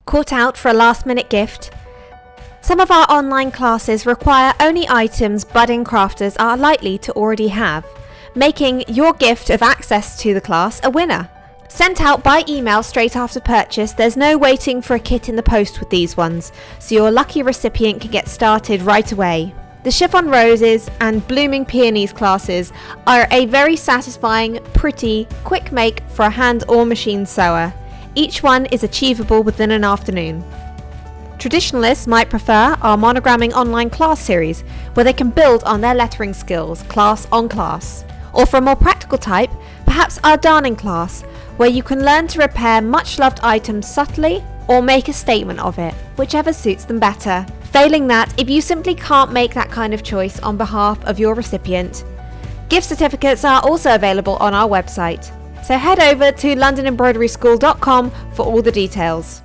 Caught out for a last-minute gift? Some of our online classes require only items budding crafters are likely to already have, making your gift of access to the class a winner. Sent out by email straight after purchase, there's no waiting for a kit in the post with these ones, so your lucky recipient can get started right away. The Chiffon Roses and Blooming Peonies classes are a very satisfying, pretty, quick make for a hand or machine sewer. Each one is achievable within an afternoon. Traditionalists might prefer our Monogramming Online Class series, where they can build on their lettering skills, class on class. Or for a more practical type, perhaps our darning class, where you can learn to repair much loved items subtly or make a statement of it, whichever suits them better. Failing that, if you simply can't make that kind of choice on behalf of your recipient, gift certificates are also available on our website. So head over to londonembraideryschool.com for all the details.